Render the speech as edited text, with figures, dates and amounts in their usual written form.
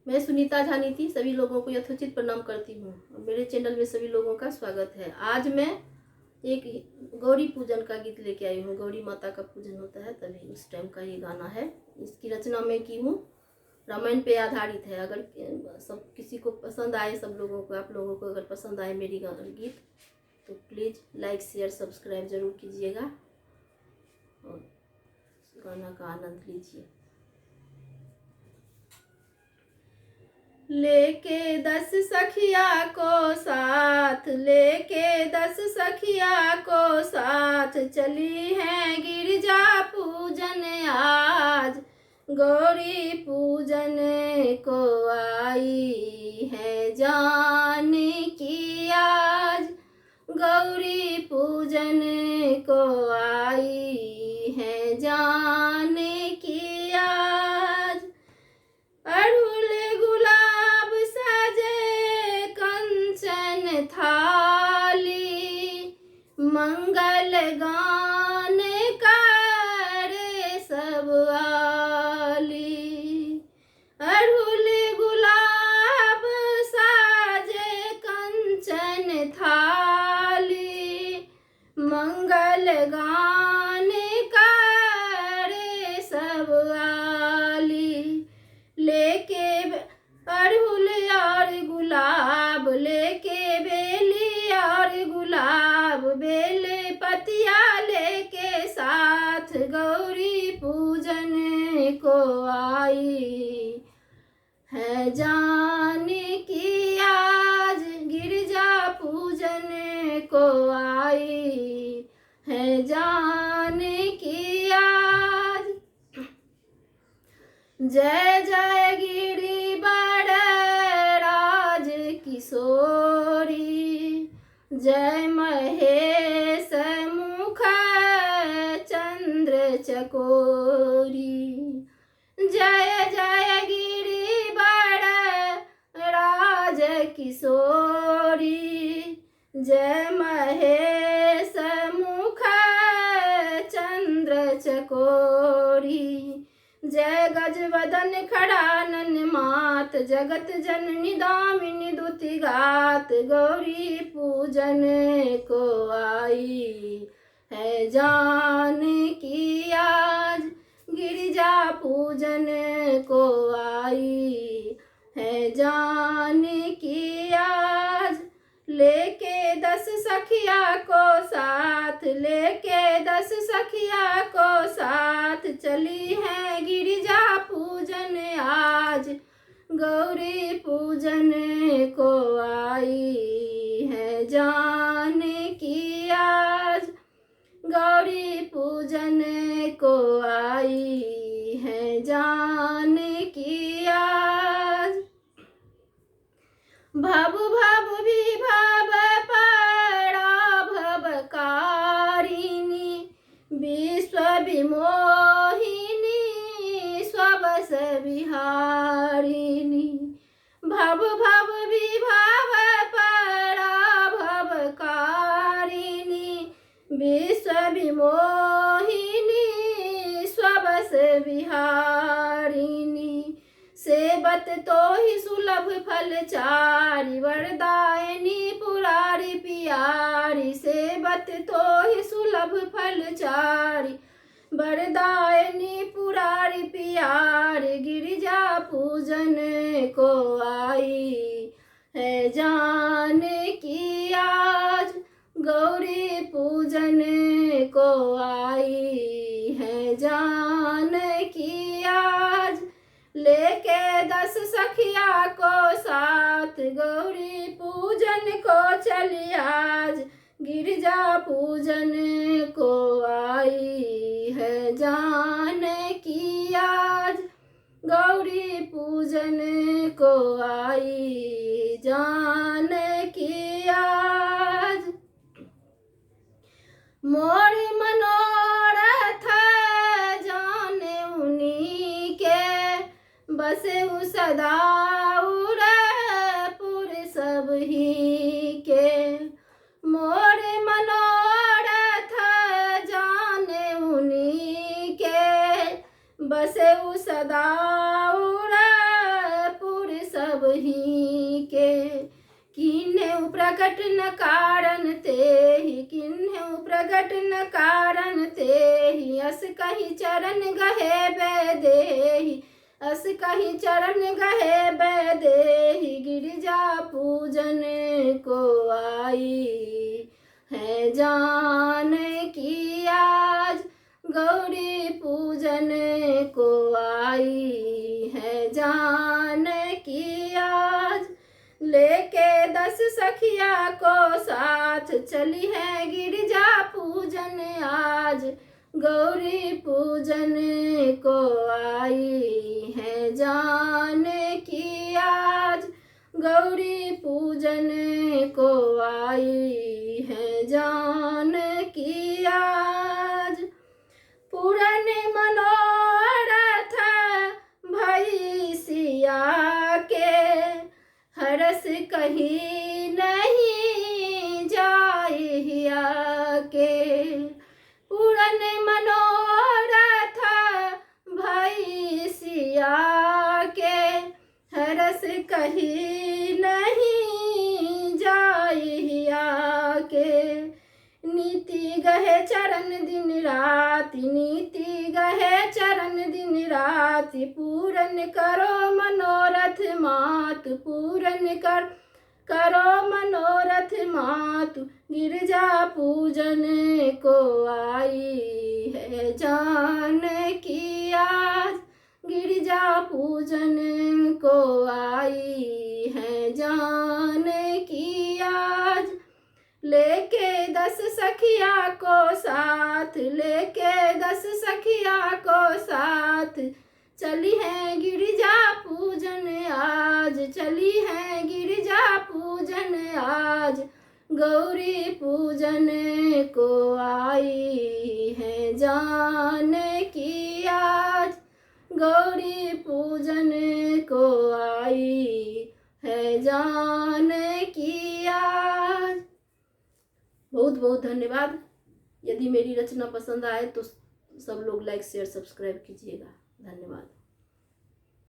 मैं सुनीता झानीति सभी लोगों को यथोचित प्रणाम करती हूँ। मेरे चैनल में सभी लोगों का स्वागत है। आज मैं एक गौरी पूजन का गीत लेके आई हूँ। गौरी माता का पूजन होता है तभी उस टाइम का ये गाना है। इसकी रचना मैं की हूँ, रामायण पे आधारित है। अगर सब किसी को पसंद आए, सब लोगों को, आप लोगों को अगर पसंद आए मेरी गीत तो प्लीज़ लाइक शेयर सब्सक्राइब जरूर कीजिएगा और गाना का आनंद लीजिए। लेके 10 सखिया को साथ, लेके 10 सखिया को साथ, चली है गिरजा पूजन आज। गौरी पूजन को आई है जानकी आज। गौरी पूजन को आई है जानकी आज। अड़हुल गुलाब सजे कंचन थाली, मंगल गान करे सब आली। अड़हुल गुलाब साजे कंचन थाली, मंगल गान करे सब आली। लेके अड़हुल और गुलाब, लेके बेली और गुलाब, बेले पतिया लेके साथ, गौरी पूजन को आई है जानकी आज। गिरजा पूजन को आई है जानकी आज। जय जय गिरि बड़ राज किशोरी, जय महेश मुख चंद्र चकोरी। जय जय गिरि बड़ राज किशोरी, जय महेश मुख चंद्र चकोरी। जय गजवदन खड़ानन मात, जगत जननी दामिनी दुति गात। गौरी पूजन को आई है जानकी आज। गिरिजा पूजन को आई है जानकी आज। लेके 10 सखिया को साथ, लेके 10 सखिया को साथ, चली है गिरिजा पूजन आज। गौरी पूजन को आई है जानकी आज। गौरी पूजन को आई है जानकी आज। भव भव विभव परा भवकारिणी, विश्व विमोहिनी स्वबस विहारिणी। भव भव विभव परा भवकारिणी, विश्व विमोहिनी स्वबस विहारिणी। सेवत तो ही सुलभ फल चारि, वरदायिनी पुरारी पियारी। सेवत तो ही सुलभ फल चारि, वरदायिनी पुरारी पियारी। गिरिजा पूजन को आई है जानकी आज। गौरी पूजन को आई है जानकी आज। लेके 10 सखिया को साथ, गौरी पूजन को चली आज। गिरजा पूजन को आई है जानकी आज। गौरी पूजन को आई जानकी आज। मोर मनोरथ जाने उन्हीं के, बसे सदा उरपुर सब ही के। मोर मनोरथ जाने उन्हीं के, बसे सदा उरपुर ही के, किन्हें प्रकट न कारण ते ही, किन्हें प्रकट न कारण ते ही, अस कहीं चरण गहे बैदेही, अस कहीं चरण गहे बैदेही, गिरिजा पूजन को आई है जान की आज, गौरी पूजन को आई है जान की आज, लेके 10 सखिया को साथ चली है गिरिजा पूजन आज, गौरी पूजन को आई है जान की आज, गौरी पूजन को आई है जान की आज। पूरन मनोरथ भई सिया के, हरस कहीं नहीं जाइया के, पूरन मनोरथ भई सिया के, हरस कहीं नहीं जाइया के, नीति गहे चरण दिन राति, नीति गहे चरण दिन राति, पूरन करो मनोरथ मात, पूरन करो मनोरथ मातु, गिरजा पूजन को आई है जान की आज, गिरजा पूजन को आई है जान की आज, लेके 10 सखिया को साथ, लेके 10 सखिया को साथ, चली है गिरिजा पूजन आज, चली है गिरिजा पूजन आज, गौरी पूजन को आई है जान की आज, गौरी पूजन को आई है जान की आज। बहुत बहुत धन्यवाद। यदि मेरी रचना पसंद आए तो सब लोग लाइक शेयर सब्सक्राइब कीजिएगा। धन्यवाद।